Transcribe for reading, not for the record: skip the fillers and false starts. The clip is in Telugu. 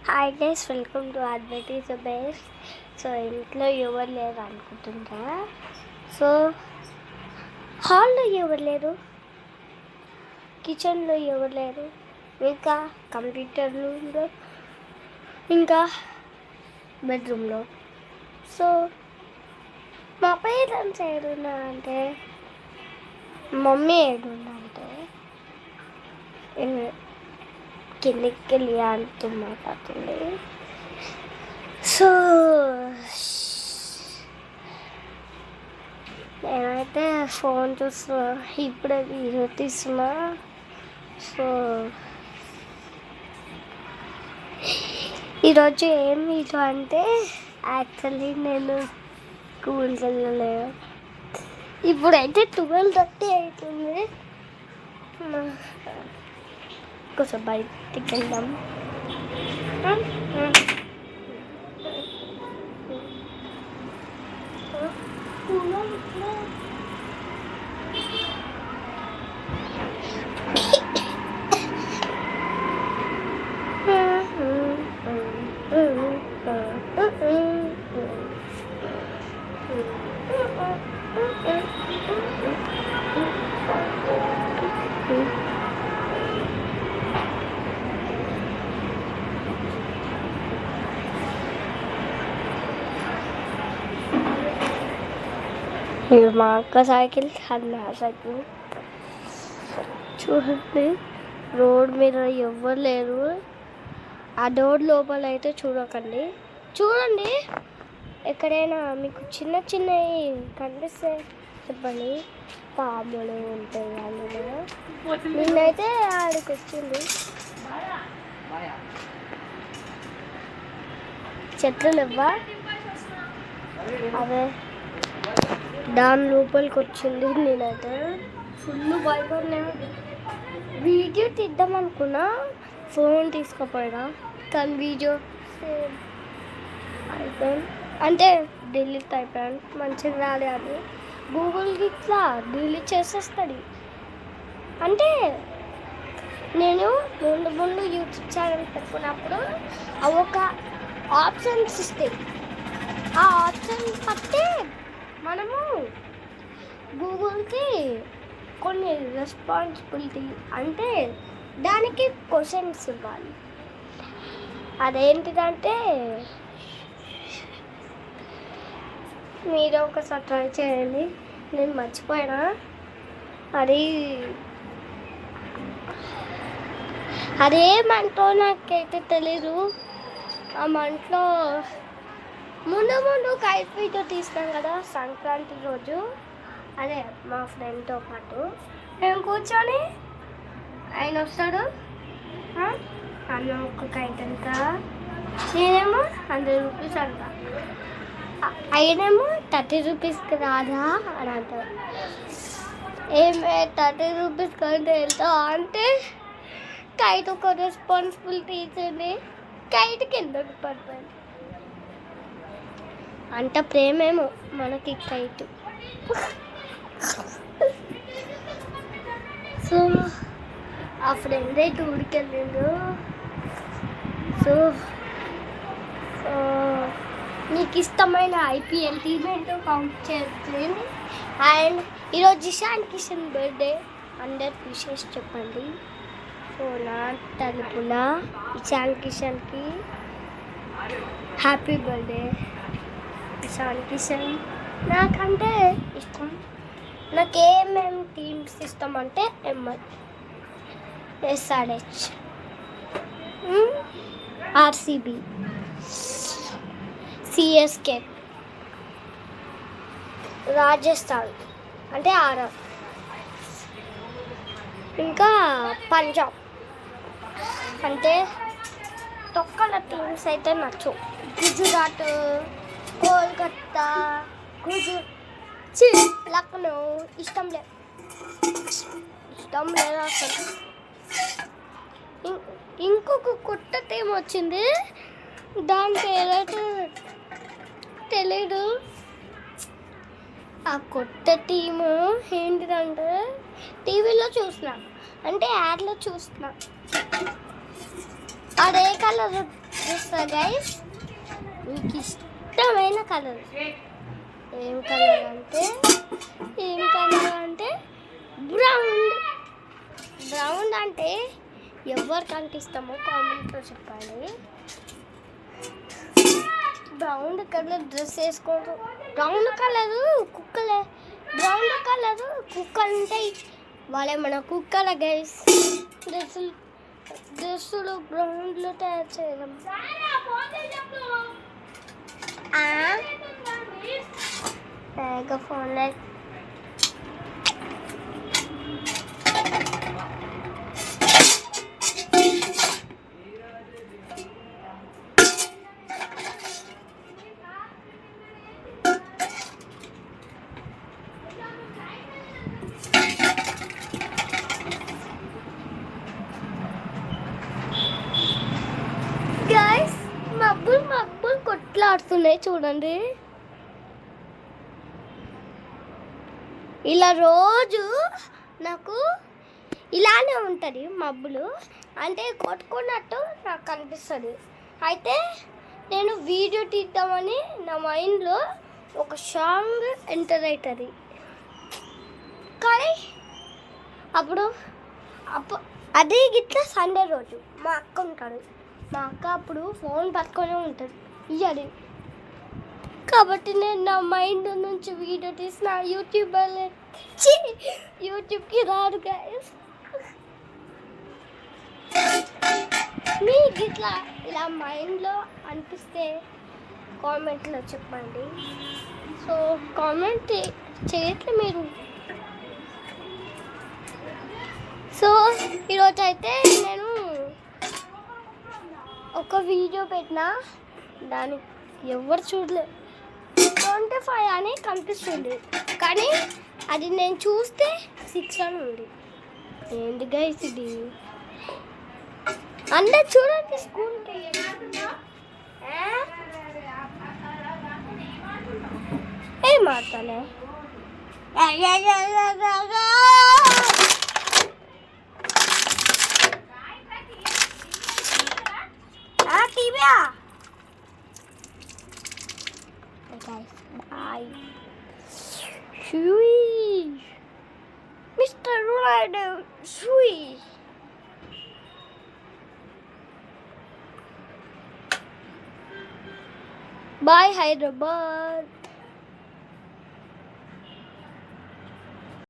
Hi guys, welcome to advertise the best. So ఇంట్లో ఎవరు లేరు అనుకుంటుంటా. సో హాల్లో ఎవరు లేరు, కిచెన్లో ఎవరు లేరు, ఇంకా కంప్యూటర్ రూమ్లో, ఇంకా బెడ్రూమ్లో. సో మా పేరెంట్స్ ఏడున్నా అంటే, మమ్మీ ఏడున్నా అంటే కిందికి వెళ్ళి అంటూ మాట్లాడుతుంది. సో నేనైతే ఫోన్ చూస్తున్నా, ఇప్పుడే వీడియో తీస్తున్నా. సో ఈరోజు ఏం వీడియో అంటే, యాక్చువల్లీ నేను స్కూల్కి వెళ్ళలేదు. ఇప్పుడైతే 12:30 అవుతుంది. కొంచెం బయటికి వెళ్దాం. ఇది మా అక్క సైకిల్, అది నా సైకిల్. చూడండి, రోడ్ మీద ఎవ్వరు లేరు. ఆ డోర్ లోపల అయితే చూడకండి. చూడండి, ఎక్కడైనా మీకు చిన్న చిన్నవి కనిపిస్తే చెప్పండి. పాములు ఉంటాయి అందులో. నిన్నైతే ఆడికి వచ్చింది. చెట్లు లేవా, అవే దాని లోపలికి వచ్చింది. నేనైతే ఫుల్ భయపడినా. వీడియో తీద్దాం అనుకున్నా, ఫోన్ తీసుకుపోయినా, కానీ వీడియో అయిపోయాను అంటే డిలీట్ అయిపోయాను. మంచిగా రాలే అని గూగుల్కి ఇట్లా డిలీట్ చేసేస్తుంది. అంటే నేను ముందు యూట్యూబ్ ఛానల్ పెట్టుకున్నప్పుడు అవి ఒక ఆప్షన్స్ ఇస్తాయి. ఆ ఆప్షన్ పట్టే మనము గూగుల్కి కొన్ని రెస్పాన్సిబిలిటీ, అంటే దానికి క్వశ్చన్స్ ఇవ్వాలి. అదేంటిదంటే, మీరు ఒకసారి ట్రై చేయండి. నేను మర్చిపోయినా, అదేమంటో నాకైతే తెలీదు. ఆ మంటలో ముందు కైట్ వీడియో తీస్తాం కదా సంక్రాంతి రోజు. అదే మా ఫ్రెండ్తో పాటు మేము కూర్చొని, ఆయన వస్తాడు, అన్న ఒక కైట్ అంట, నేనేమో 100 రూపీస్ అంట, ఆయనేమో 30 రూపీస్కి రాదా అని అంటారు. ఏమే 30 రూపీస్ కంటే వెళ్తా అంటే, కైట్ ఒక రెస్పాన్సిబిలిటీ ఇచ్చింది, కైట్ కిందకి పడిపోయింది. అంత ప్రేమేమో మనకి కైట్. సో ఆ ఫ్రెండ్ అయితే ఊరికి వెళ్ళిండు. సో నీకు ఇష్టమైన IPL టీమ్ ఏంటో కౌంట్ చేయండి. అండ్ ఈరోజు ఇషాన్ కిషన్ బర్త్డే, అందరికి విషెస్ చెప్పండి. సో నా తరపున ఇషాన్ కిషన్కి హ్యాపీ బర్త్డే. ఇషాన్ కిషన్ నాకంటే ఇష్టం. నాకు ఏమేమి టీమ్స్ ఇష్టం అంటే MI, SRH, RCB, CSK, Rajasthan అంటే RR, ఇంకా పంజాబ్. అంటే తొక్కల టీమ్స్ అయితే నచ్చు. గుజరాత్, కోల్కత్తా, లక్నో ఇష్టం లేదు అసలు. ఇంకొక కొత్త టీం వచ్చింది, దాని పేరైతే తెలీదు. ఆ కొత్త టీము ఏంటిదంటే, టీవీలో చూసిన, అంటే యాడ్లో చూసిన, అదే కలర్ చూస్తా గైస్, మీకు ఇష్టమైన కలర్ ఏం కలర్ అంటే బ్రౌన్. బ్రౌన్ అంటే ఎవరికంటే ఇష్టమో కామెంట్లో చెప్పండి. బ్రౌన్ కలర్ డ్రెస్ వేసుకోవడం, బ్రౌన్ కలరు కుక్కలు ఉంటాయి, వాళ్ళే మన కుక్కల గైస్. డ్రెస్సులు బ్రౌన్లో తయారు చేయడం. ఫోన్ గైస్, మబ్బులు కొట్లాడుతున్నాయి చూడండి. ఇలా రోజు నాకు ఇలానే ఉంటుంది, మబ్బులు అంటే కొట్టుకున్నట్టు నాకు కనిపిస్తుంది. అయితే నేను వీడియో తీద్దామని నా మైండ్లో ఒక సాంగ్ ఎంటర్ అవుతుంది. కానీ అప్పుడు అది గిట్లా సండే రోజు మా అక్క ఉంటాడు. మా అక్క అప్పుడు ఫోన్ పట్టుకొని ఉంటుంది ఇయ్యాలి. కాబట్టి నేను నా మైండ్ నుంచి వీడియో తీసిన యూట్యూబ్కి రాదు గైస్. మీకు ఇట్లా ఇలా మైండ్లో అనిపిస్తే కామెంట్లో చెప్పండి. సో కామెంట్ చేయట్లే మీరు. సో ఈరోజు అయితే నేను ఒక వీడియో పెట్టినా, దానికి ఎవరు చూడలేదు. 25 అని కనిపిస్తుంది, కానీ అది నేను చూస్తే 6 అని ఉంది. ఏంటి గైస్ ఇది? అందరు చూడండి స్కూల్కి. ఏం మాట్లాడలే. Guys, bye. Shui, Mr. Ronaldo, Shui. Bye, Hyderabad.